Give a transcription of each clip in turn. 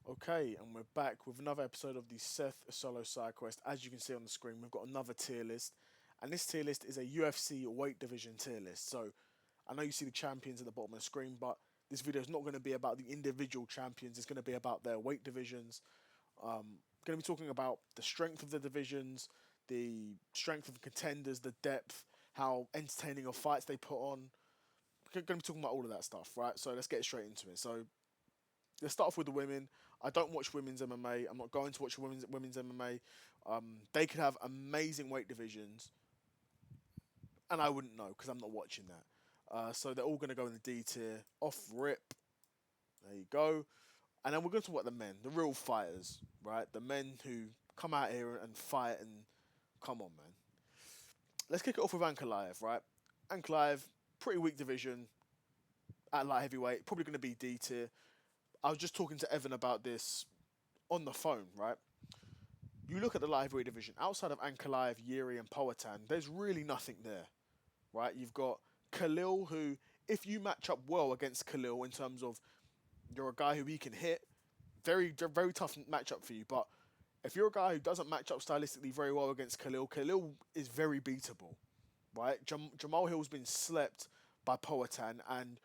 Okay, and we're back with another episode of the Seth Solo Side Quest. As you can see on the screen, we've got another tier list, and this tier list is a UFC weight division tier list. So I know you see the champions at the bottom of the screen, but this video is not going to be about the individual champions. It's going to be about their weight divisions. Going to be talking about the strength of the divisions, the strength of the contenders, the depth, how entertaining of fights they put on. We're going to be talking about all of that stuff, right? So let's get straight into it. So let's start off with the women. I don't watch women's MMA. I'm not going to watch women's MMA. They could have amazing weight divisions, and I wouldn't know because I'm not watching that. So they're all going to go in the D tier. Off rip. There you go. And then we're going to talk about the men, the real fighters, right? The men who come out here and fight and come on, man. Let's kick it off with Ankalaev, right? Ankalaev, pretty weak division at light heavyweight, probably going to be D tier. I was just talking to Evan about this on the phone, right? You look at the light heavyweight division, outside of Ankalaev, Yuri, and Powhatan, there's really nothing there, right? You've got Khalil, who, if you match up well against Khalil in terms of you're a guy who he can hit, very tough matchup for you. But if you're a guy who doesn't match up stylistically very well against Khalil, Khalil is very beatable, right? Jamal Hill's been slept by Powhatan and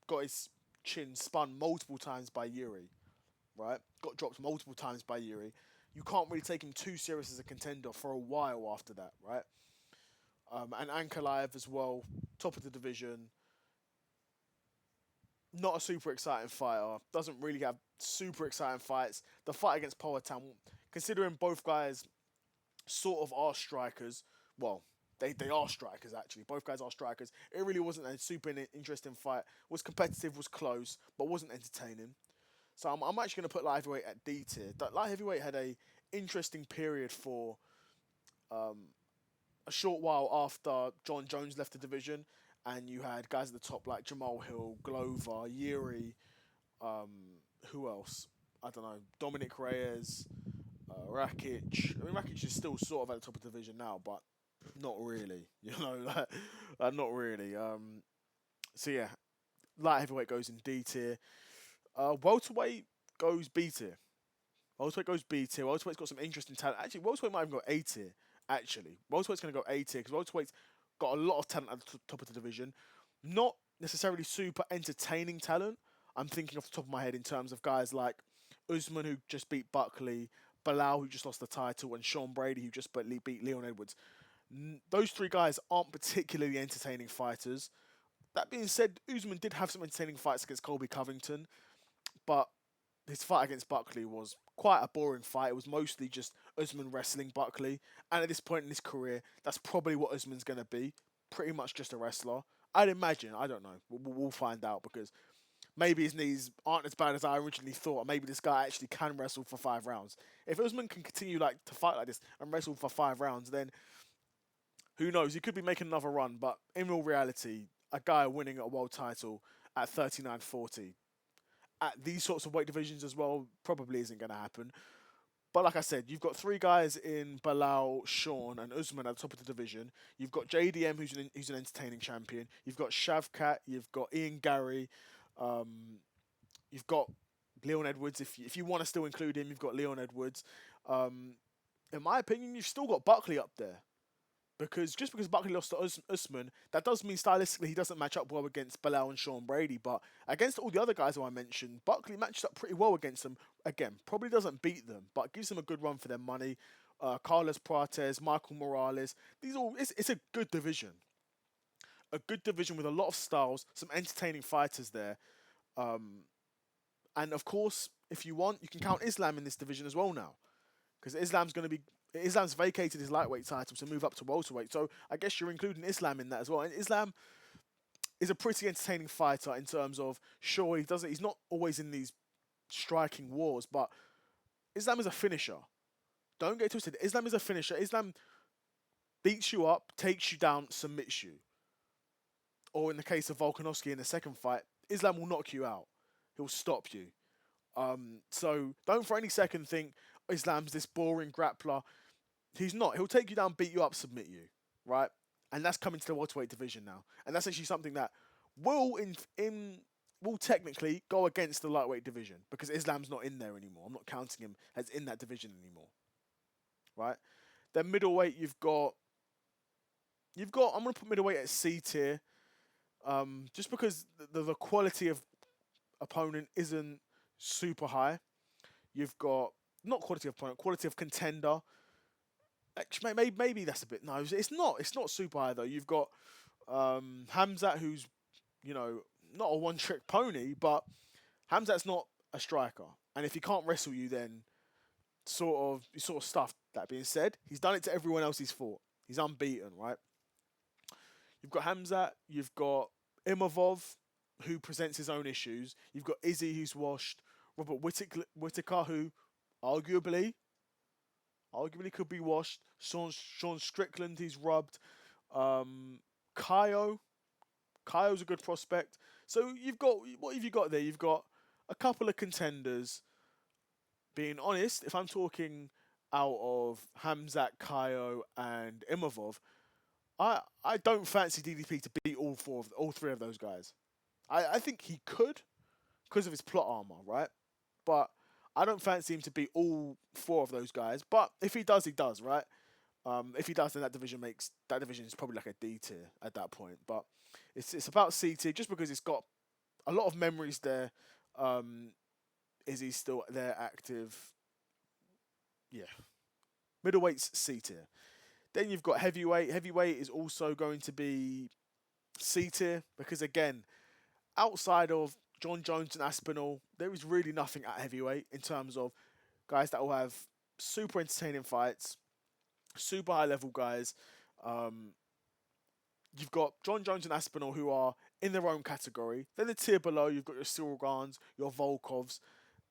got his chin spun multiple times by Yuri, right? Got dropped multiple times by Yuri. You can't really take him too serious as a contender for a while after that, right? And Ankalaev as well, top of the division. Not a super exciting fighter. Doesn't really have super exciting fights. The fight against Powhatan, considering both guys sort of are strikers, well, they are strikers actually. Both guys are strikers. It really wasn't a super interesting fight. Was competitive, was close, but wasn't entertaining. So I'm actually going to put light heavyweight at D tier. That light heavyweight had a interesting period for a short while after John Jones left the division, and you had guys at the top like Jamal Hill, Glover, Yuri, who else? I don't know. Dominic Reyes, Rakic. I mean, Rakic is still sort of at the top of the division now, but not really. You know, not really. So yeah, light heavyweight goes in D tier. Welterweight goes B tier. Welterweight goes B tier. Welterweight's got some interesting talent. Actually, welterweight might even go A tier. Actually, welterweight's going to go A tier because welterweight's got a lot of talent at the top of the division. Not necessarily super entertaining talent. I'm thinking off the top of my head in terms of guys like Usman, who just beat Buckley, Bilal, who just lost the title, and Sean Brady, who just beat Leon Edwards. Those three guys aren't particularly entertaining fighters. That being said, Usman did have some entertaining fights against Colby Covington, but his fight against Buckley was quite a boring fight. It was mostly just Usman wrestling Buckley, and at this point in his career, that's probably what Usman's going to be. Pretty much just a wrestler. I'd imagine. I don't know. We'll find out because maybe his knees aren't as bad as I originally thought. Maybe this guy actually can wrestle for 5 rounds. If Usman can continue like to fight like this and wrestle for 5 rounds, then who knows? He could be making another run. But in real reality, a guy winning a world title at 39-40 at these sorts of weight divisions as well probably isn't going to happen. But like I said, you've got three guys in Bilal, Sean, and Usman at the top of the division. You've got JDM, who's an entertaining champion. You've got Shavkat. You've got Ian Gary. You've got Leon Edwards. If you want to still include him, you've got Leon Edwards. In my opinion, you've still got Buckley up there. Because just because Buckley lost to Usman, that does mean stylistically he doesn't match up well against Bilal and Sean Brady. But against all the other guys who I mentioned, Buckley matches up pretty well against them. Again, probably doesn't beat them, but gives them a good run for their money. Carlos Prates, Michael Morales, it's a good division. A good division with a lot of styles, some entertaining fighters there. And of course, if you want, you can count Islam in this division as well now. Because Islam's vacated his lightweight title to move up to welterweight. So I guess you're including Islam in that as well. And Islam is a pretty entertaining fighter in terms of sure he's not always in these striking wars, but Islam is a finisher. Don't get twisted. Islam is a finisher. Islam beats you up, takes you down, submits you. Or in the case of Volkanovski in the second fight, Islam will knock you out. He'll stop you. So don't for any second think Islam's this boring grappler. He's not. He'll take you down, beat you up, submit you, right? And that's coming to the welterweight division now. And that's actually something that will in will technically go against the lightweight division because Islam's not in there anymore. I'm not counting him as in that division anymore, right? Then middleweight, you've got. I'm gonna put middleweight at C tier, just because the quality of opponent isn't super high. You've got not quality of opponent, quality of contender. Actually, maybe that's a bit no. It's not. It's not super high though. You've got Hamzat, who's you know not a one-trick pony, but Hamzat's not a striker, and if he can't wrestle you, then sort of stuffed. That being said, he's done it to everyone else he's fought. He's unbeaten, right? You've got Hamzat, you've got Imavov, who presents his own issues. You've got Izzy, who's washed. Robert Whittaker, who arguably could be washed. Sean Strickland, he's rubbed. Kaio's a good prospect. So what have you got there? You've got a couple of contenders. Being honest, if I'm talking out of Hamzat, Kaio, and Imavov, I don't fancy DDP to beat all three of those guys. I think he could because of his plot armor, right? But I don't fancy him to beat all four of those guys. But if he does, he does, right? If he does, then that division is probably like a D tier at that point. But it's about C tier just because it's got a lot of memories there. Is he still there active? Yeah. Middleweight's C tier. Then you've got heavyweight. Heavyweight is also going to be C tier because again, outside of John Jones and Aspinall, there is really nothing at heavyweight in terms of guys that will have super entertaining fights, super high level guys. You've got John Jones and Aspinall who are in their own category. Then the tier below, you've got your Silgans, your Volkovs.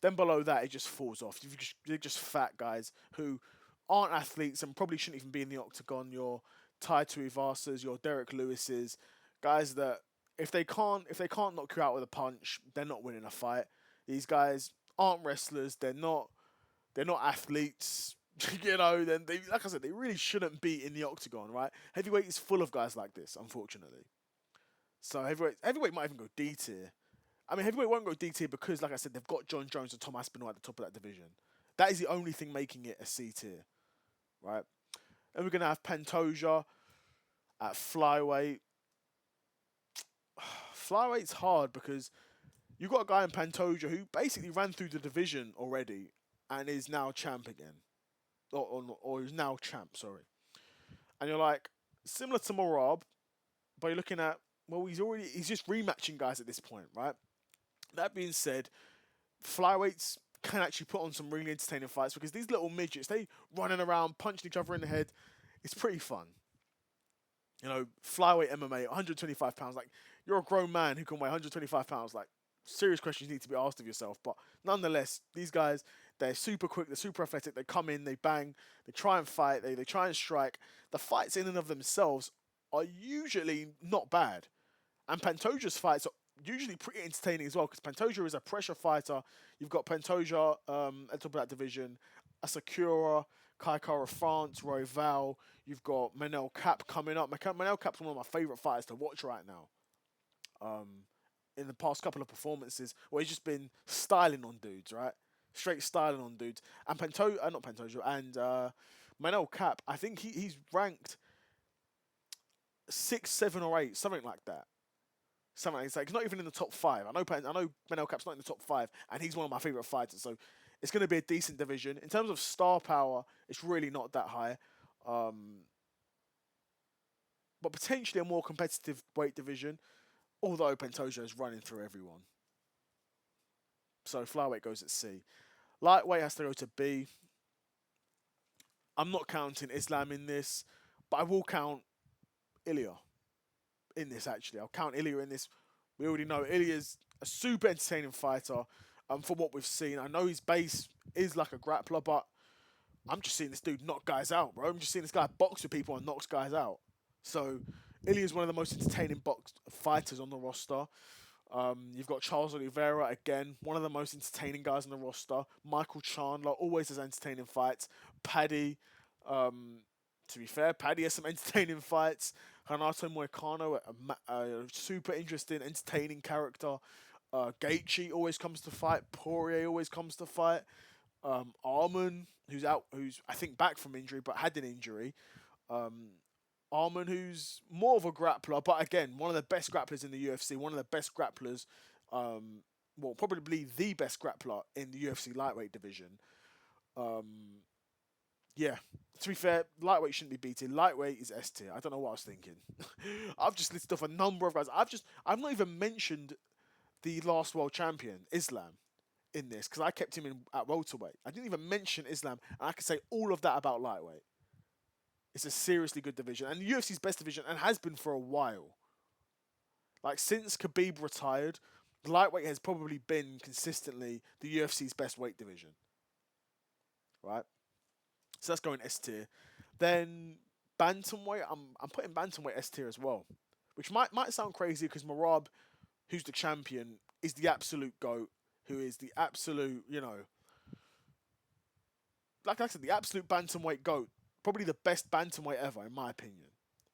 Then below that, it just falls off. You're just fat guys who aren't athletes and probably shouldn't even be in the octagon. Your Tai Tuivasas, your Derek Lewises, guys that if they can't knock you out with a punch, they're not winning a fight. These guys aren't wrestlers. They're not athletes. Then like I said, they really shouldn't be in the octagon, right? Heavyweight is full of guys like this, unfortunately. So heavyweight might even go D tier. I mean, heavyweight won't go D tier because, like I said, they've got John Jones and Tom Aspinall at the top of that division. That is the only thing making it a C tier, right? And we're gonna have Pantoja at flyweight. Flyweight's hard because you've got a guy in Pantoja who basically ran through the division already and is now champ again. Or is now champ, sorry. And you're like, similar to Morab, but you're looking at, well, he's just rematching guys at this point, right? That being said, flyweights can actually put on some really entertaining fights because these little midgets, they running around, punching each other in the head. It's pretty fun. Flyweight MMA, 125 pounds. Like, you're a grown man who can weigh 125 pounds. Like, serious questions need to be asked of yourself. But nonetheless, these guys, they're super quick, they're super athletic. They come in, they bang, they try and fight, they try and strike. The fights in and of themselves are usually not bad. And Pantoja's fights are usually pretty entertaining as well because Pantoja is a pressure fighter. You've got Pantoja at the top of that division, Asakura, Kai Kara France, Royval. You've got Manel Cap coming up. Manel Cap's one of my favourite fighters to watch right now. In the past couple of performances, where he's just been styling on dudes, right? Straight styling on dudes. And not Pantoja, and Manel Cap, I think he's ranked 6, 7, or 8, something like that. Something like that. He's not even in the top 5. I know Manel Cap's not in the top 5, and he's one of my favourite fighters. So it's going to be a decent division. In terms of star power, it's really not that high. But potentially a more competitive weight division, although Pantoja is running through everyone. So flyweight goes at C. Lightweight has to go to B. I'm not counting Islam in this, but I will count Ilya in this, actually. I'll count Ilya in this. We already know Ilya's a super entertaining fighter from what we've seen. I know his base is like a grappler, but I'm just seeing this dude knock guys out, bro. I'm just seeing this guy box with people and knocks guys out. So Ilya's one of the most entertaining fighters on the roster. You've got Charles Oliveira, again, one of the most entertaining guys on the roster. Michael Chandler always has entertaining fights. Paddy, to be fair, Paddy has some entertaining fights. Renato Moicano, a super interesting, entertaining character. Gaethje always comes to fight. Poirier always comes to fight. Arman, who's out, who's I think back from injury, but had an injury. Um, Arman, who's more of a grappler, but again, one of the best grapplers in the UFC, one of the best grapplers, well, probably the best grappler in the UFC lightweight division. Um, yeah, to be fair, lightweight shouldn't be beaten. Lightweight is S tier. I don't know what I was thinking. I've just listed off a number of guys. I've not even mentioned the last world champion, Islam, in this because I kept him in at welterweight. I didn't even mention Islam, and I can say all of that about lightweight. It's a seriously good division, and the UFC's best division, and has been for a while. Like since Khabib retired, lightweight has probably been consistently the UFC's best weight division. Right, so that's going S tier. Then bantamweight, I'm putting bantamweight S tier as well, which might sound crazy because Marab, who's the champion, is the absolute GOAT, who is the absolute, like I said, the absolute bantamweight GOAT. Probably the best bantamweight ever, in my opinion.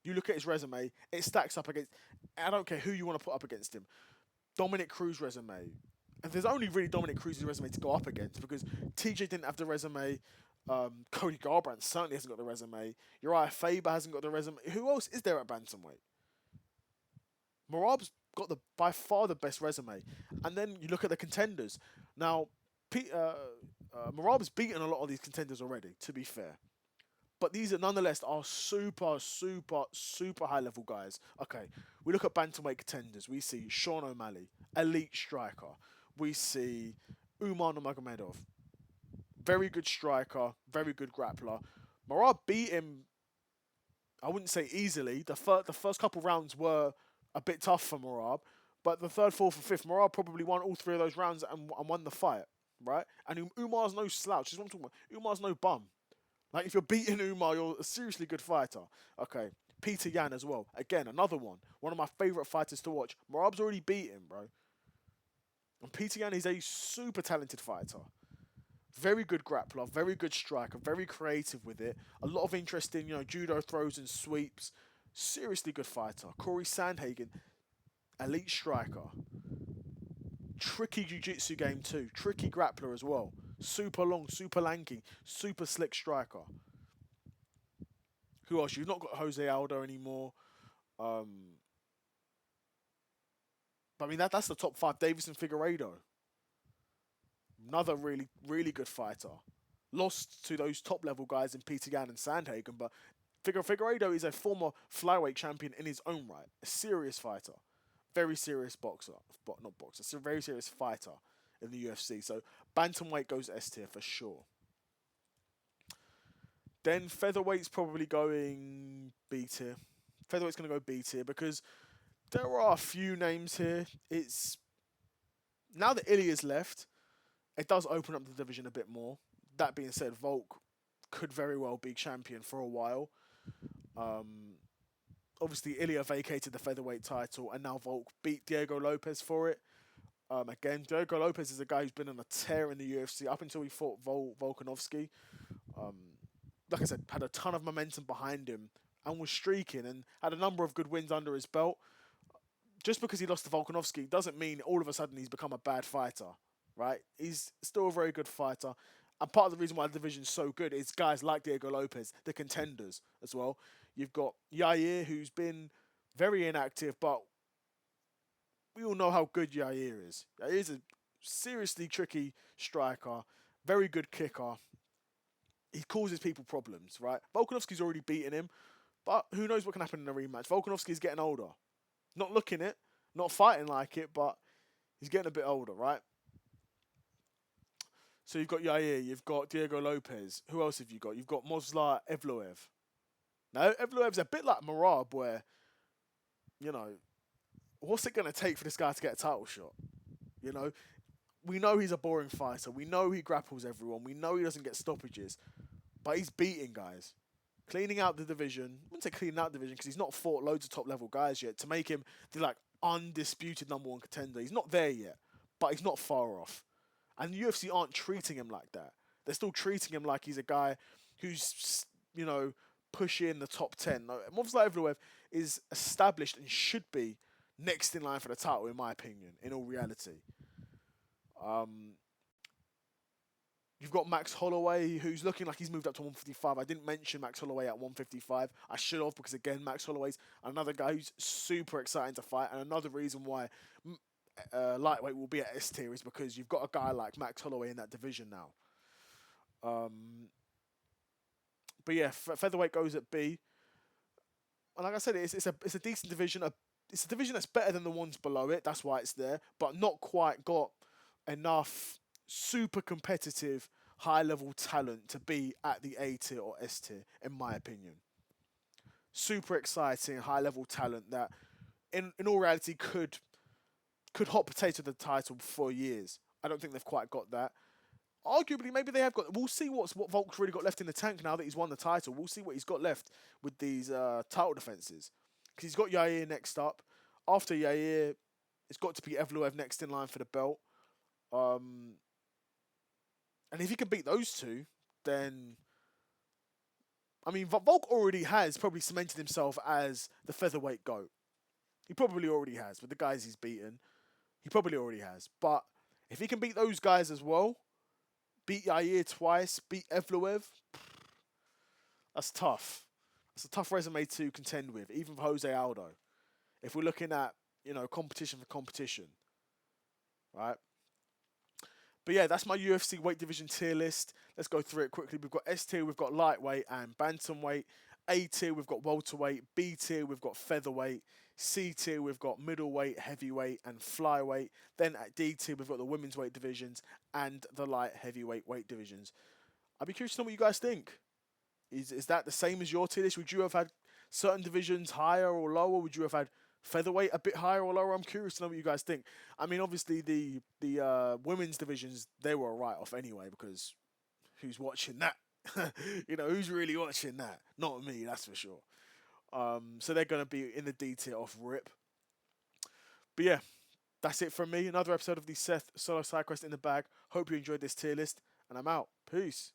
You look at his resume, it stacks up against, I don't care who you want to put up against him. Dominic Cruz's resume. And there's only really Dominic Cruz's resume to go up against because TJ didn't have the resume. Cody Garbrandt certainly hasn't got the resume. Uriah Faber hasn't got the resume. Who else is there at bantamweight? Marab's got by far the best resume. And then you look at the contenders. Now, Marab's beaten a lot of these contenders already, to be fair. But these are nonetheless are super, super, super high level guys. Okay, we look at bantamweight contenders. We see Sean O'Malley, elite striker. We see Umar Nurmagomedov, very good striker, very good grappler. Marab beat him, I wouldn't say easily. The first couple rounds were a bit tough for Marab, but the third, fourth, and fifth, Marab probably won all three of those rounds and won the fight, right? And Umar's no slouch. That's what I'm talking about. Umar's no bum. Like, if you're beating Umar, you're a seriously good fighter. Okay, Peter Yan as well. Again, another one. One of my favourite fighters to watch. Marab's already beat him, bro. And Peter Yan is a super talented fighter. Very good grappler, very good striker, very creative with it. A lot of interesting, judo throws and sweeps. Seriously good fighter. Corey Sandhagen, elite striker. Tricky jiu-jitsu game too. Tricky grappler as well. Super long, super lanky, super slick striker. Who else? You've not got Jose Aldo anymore. But I mean, that's the top five. Davison Figueiredo. Another really, really good fighter. Lost to those top level guys in Peter Yan and Sandhagen, but Figueiredo is a former flyweight champion in his own right. A serious fighter. Very serious boxer. Not boxer. It's a very serious fighter in the UFC. So bantamweight goes S tier for sure. Then featherweight's probably going B tier. Featherweight's going to go B tier because there are a few names here. It's now that Ilya's left, it does open up the division a bit more. That being said, Volk could very well be champion for a while. Obviously, Ilya vacated the featherweight title, and now Volk beat Diego Lopez for it. Again, Diego Lopez is a guy who's been on a tear in the UFC up until he fought Volkanovski. Like I said, had a ton of momentum behind him and was streaking and had a number of good wins under his belt. Just because he lost to Volkanovski doesn't mean all of a sudden he's become a bad fighter, right? He's still a very good fighter. And part of the reason why the division's so good is guys like Diego Lopez, the contenders as well. You've got Yair, who's been very inactive, but we all know how good Yair is. Yair's a seriously tricky striker, very good kicker. He causes people problems, right? Volkanovski's already beaten him, but who knows what can happen in a rematch. Volkanovski's getting older. Not looking it, not fighting like it, but he's getting a bit older, right? So you've got Yair, you've got Diego Lopez. Who else have you got? You've got Movsar Evloev. Now, Evloev's a bit like Marab, where, what's it going to take for this guy to get a title shot? We know he's a boring fighter. We know he grapples everyone. We know he doesn't get stoppages. But he's beating guys. Cleaning out the division. I wouldn't say cleaning out the division because he's not fought loads of top-level guys yet to make him the, undisputed number one contender. He's not there yet, but he's not far off. And the UFC aren't treating him like that. They're still treating him like he's a guy who's, pushing the top 10. No, Movsar Evloev is established and should be next in line for the title, in my opinion, in all reality. Um, you've got Max Holloway, who's looking like he's moved up to 155. I didn't mention Max Holloway at 155. I should have, because again, Max Holloway's another guy who's super exciting to fight, and another reason why lightweight will be at S tier is because you've got a guy like Max Holloway in that division now. But yeah, featherweight goes at B. And like I said, it's a decent division. It's a division that's better than the ones below it. That's why it's there, but not quite got enough super competitive, high level talent to be at the A tier or S tier, in my opinion. Super exciting, high level talent that, in all reality, could hot potato the title for years. I don't think they've quite got that. Arguably, maybe they have got. We'll see what Volk's really got left in the tank now that he's won the title. We'll see what he's got left with these title defenses. Because he's got Yair next up. After Yair, it's got to be Evloev next in line for the belt. And if he can beat those two, then I mean, Volk already has probably cemented himself as the featherweight GOAT. He probably already has with the guys he's beaten. He probably already has. But if he can beat those guys as well, beat Yair twice, beat Evloev, that's tough. It's a tough resume to contend with, even for Jose Aldo. If we're looking at, competition for competition, right? But yeah, that's my UFC weight division tier list. Let's go through it quickly. We've got S tier, we've got lightweight and bantamweight. A tier, we've got welterweight. B tier, we've got featherweight. C tier, we've got middleweight, heavyweight, and flyweight. Then at D tier, we've got the women's weight divisions and the light heavyweight weight divisions. I'd be curious to know what you guys think. Is that the same as your tier list? Would you have had certain divisions higher or lower? Would you have had featherweight a bit higher or lower? I'm curious to know what you guys think. I mean, obviously the women's divisions, they were a write-off anyway, because who's watching that? Who's really watching that? Not me, that's for sure. So they're going to be in the D tier off rip. But yeah, that's it from me. Another episode of the Seth Solo Side Quest in the bag. Hope you enjoyed this tier list, and I'm out. Peace.